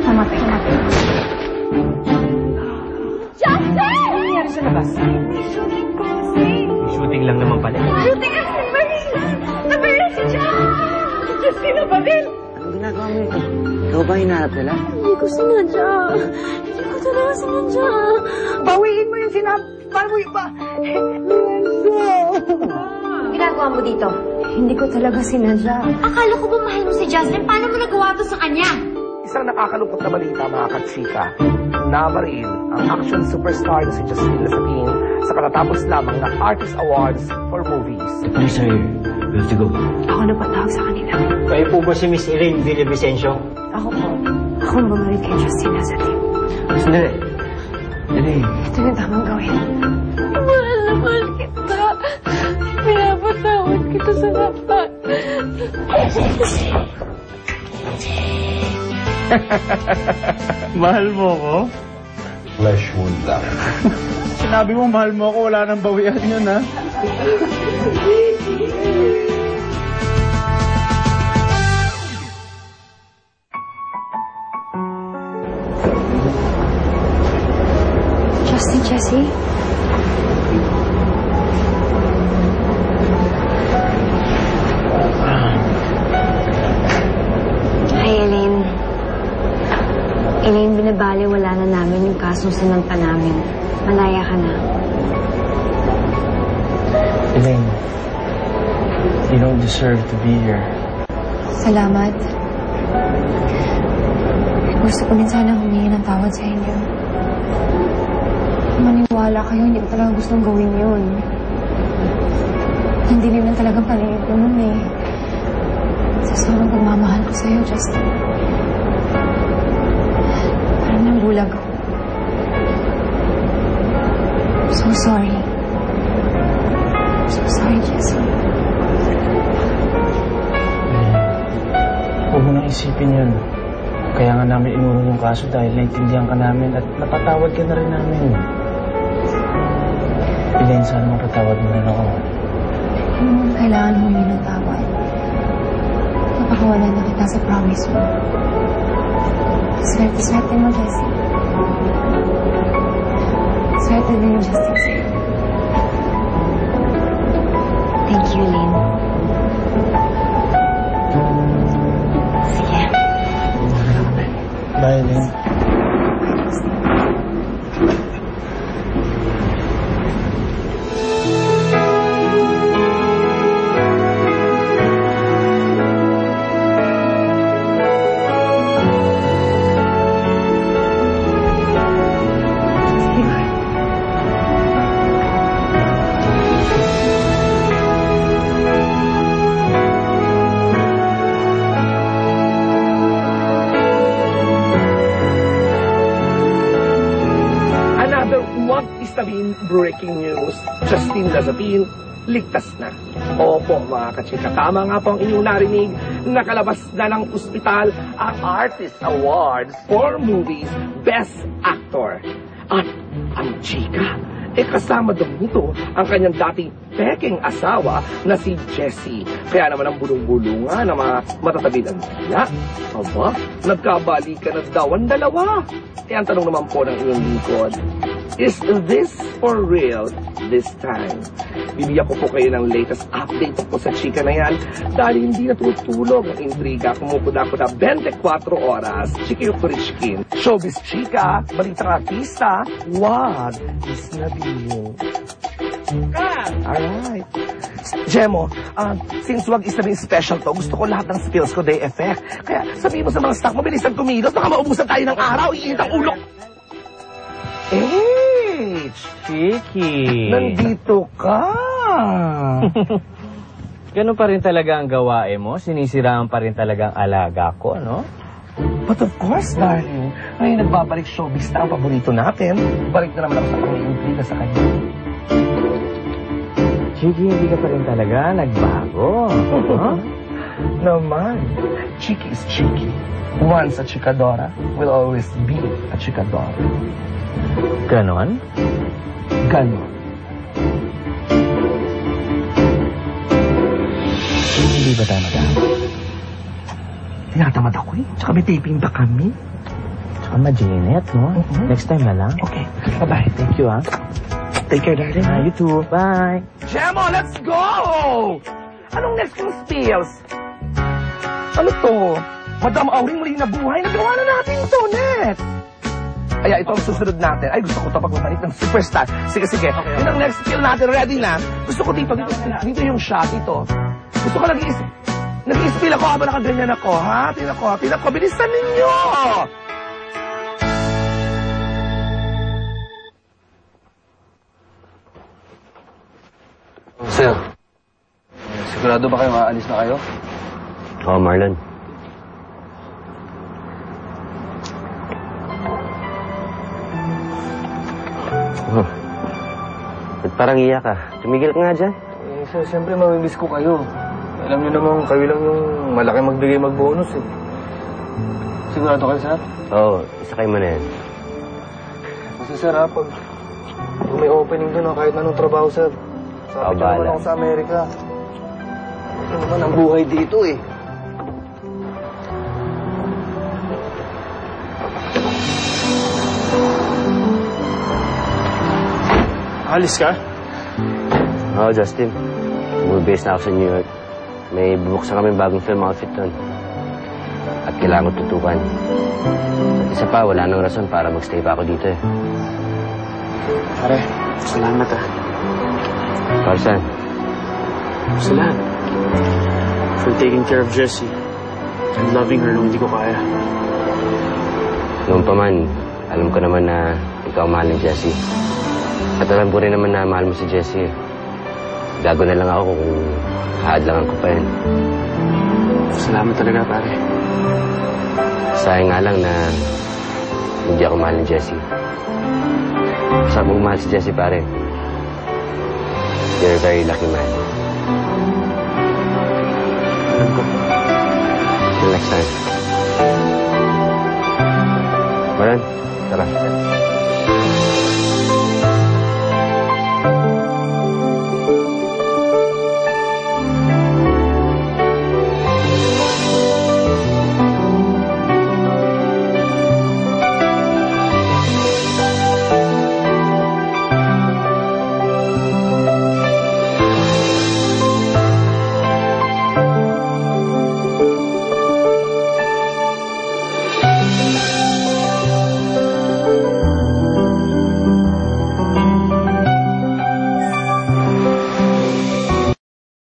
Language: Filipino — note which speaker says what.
Speaker 1: Mamatay. Justin!
Speaker 2: Ano nangyari sa labas?
Speaker 1: Shooting ko kasi.
Speaker 3: Shooting lang naman pala.
Speaker 1: Shooting kasi Marie! Nabaril si Justin na baril!
Speaker 4: Anong ginagawa mo ito? Ikaw ba hinahanap nila?
Speaker 1: Hindi ko sinadya. Hindi ko talaga sinadya.
Speaker 2: Bawiin mo yung para mo iba.
Speaker 1: Ginagawa mo dito? Hindi ko talaga sinadya. Akala ko ba mahal mo si Justin? Paano mo nagawa to sa kanya?
Speaker 5: Isang nakakalungkot na balita, mga katsika. Namaril ang action superstar na si Justin Lazapin sa katatapos lamang na Artist Awards for Movies.
Speaker 3: Please, sir. We have to go.
Speaker 1: Ako napatawag sa kanila.
Speaker 3: Kayo po ba si Miss Elaine Villavicencio?
Speaker 1: Ako po. Ako ang bumalit kay Justin Lazapin.
Speaker 3: Sandali. Elaine.
Speaker 1: Ito yung tamang gawin. Mahal na mahal kita. Pinapatawad kita sa lahat.
Speaker 6: Mahal mo ko?
Speaker 7: Flesh wound lang.
Speaker 6: Sinabi mo mahal mo ko, wala nang bawian yun, ha?
Speaker 1: Justin, Jessie? Hi, Elaine. Elaine, binabali wala na namin yung kasong sinampa namin. Malaya ka na.
Speaker 6: Elaine, you don't deserve to be here.
Speaker 1: Salamat. Gusto ko din sana humingi ng tawad sa inyo. Maniwala kayo, hindi ko talaga gustong gawin yun. Hindi naman talagang paningin ko nun eh. Sa sobrang pagmamahal ko sa'yo, Justin. Parang nang bulag ako. So sorry. So sorry, Jessie.
Speaker 6: Huwag mo nang isipin yun. Kaya nga namin inurong yung kaso dahil naintindihan ka namin at napatawad ka na rin namin. Elaine, sana mapatawad mo rin ako.
Speaker 1: Hindi mo kailangan humingi ng tawad. Napakawalan na kita sa promise mo. Swerte mo, Jessie. Swerte din yung Justin sa'yo. Thank you, Elaine. Sige.
Speaker 6: Bye, Elaine.
Speaker 5: Breaking news, Justin Lazapin, ligtas na. Opo, mga katsika, tama nga po ang inyong narinig. Nakalabas na ng ospital ang Artist Awards for Movies Best Actor. At ang chika, kasama daw nito ang kanyang dating peking asawa na si Jessie. Kaya naman ang bulong-bulungan ng mga matatabi ng niya. Aba, nagkabalikan na daw ang dalawa. Ang tanong naman po ng iyong lingkod, is this for real this time? Bibigyan ko po kayo ng latest update po sa chika na yan dahil hindi natutulog ang intriga. Kumukuda-kuda 24 oras. Chika yung Kurichkin. Showbiz chika, balitang artista, wag isnabihin. Alright. Jemo, since wag is na special to, gusto ko lahat ng skills ko day effect. Kaya sabihin mo sa mga staff mo, bilisan kumilos, baka maubusan tayo ng araw, iinit ang ulo.
Speaker 3: Chiki.
Speaker 5: Nandito ka.
Speaker 3: Ganun pa rin talaga ang gawain mo? Sinisiraan pa rin talaga ang alaga ko, no?
Speaker 5: But of course, darling. Ngayon nagbabalik showbiz na ang paborito natin. Balik na naman ako sa pang-iintriga sa kanya.
Speaker 3: Chiki, hindi ka pa rin talaga nagbago. Huh?
Speaker 5: Naman. Chiki is Chiki. Once a chikadora will always be a chikadora.
Speaker 3: Ganon?
Speaker 5: Ganon.
Speaker 6: Hindi ba tayo mag-aaway?
Speaker 5: Tinatamad ako eh. Tsaka may taping pa kami.
Speaker 3: Tsaka ma-Janet, no?
Speaker 5: Mhm.
Speaker 3: Next time na lang.
Speaker 5: Okay, bye-bye.
Speaker 3: Thank you,
Speaker 5: Take care, darling.
Speaker 3: You too. Bye.
Speaker 5: Jemo, let's go! Anong next kong spills? Ano to? Madam Auring muli na buhay. Nagawa na natin to, Net! Kaya ito ang susunod natin. Ay, gusto ko ito pagmamalit ng superstar. Sige. Yun ang next skill natin. Ready na? Gusto ko dito yung shot ito. Gusto ko nag-i-spill ako habang nakaganyan ako, ha? Tingnan ko. Bilisan ninyo!
Speaker 8: Sir, sigurado ba kayo aalis na kayo?
Speaker 4: Oo, Marlon. Oh. Ba't parang iyak ka? Tumigil ka nga dyan.
Speaker 6: Sir, siyempre mamimiss ko kayo. Alam niyo naman, kayo lang yung malaki magbigay mag-bonus eh. Sigurado kayo, sir?
Speaker 4: Oo, isakay mo na yan.
Speaker 6: Kasi sir, pag may opening doon, kahit anong trabaho, sir. Sabi niyo naman ako sa Amerika. Ito naman ang buhay dito eh.
Speaker 8: Alis ka?
Speaker 4: Oo, Justin. Bumibase na ako sa New York. May bubuksan kami bagong film outfit doon. At kailangan ko tutukan. At isa pa, wala nang rason para magstay pa ako dito eh.
Speaker 8: Pare, salamat
Speaker 4: Para saan?
Speaker 8: Sa lahat. For taking care of Jessie. And loving her nung hindi ko kaya.
Speaker 4: Noon pa man, alam ko naman na ikaw mahal ni Jessie. At alam ko rin naman na mahal mo si Jessie. Gago na lang ako kung haadlangan ko pa yan.
Speaker 8: Salamat talaga, pare.
Speaker 4: Sayang nga lang na hindi ako mahal ni Jessie. Sabi mo mahal si Jessie, pare. You're a very lucky man.
Speaker 8: Alam ko.
Speaker 4: Till next time. Maran, tara.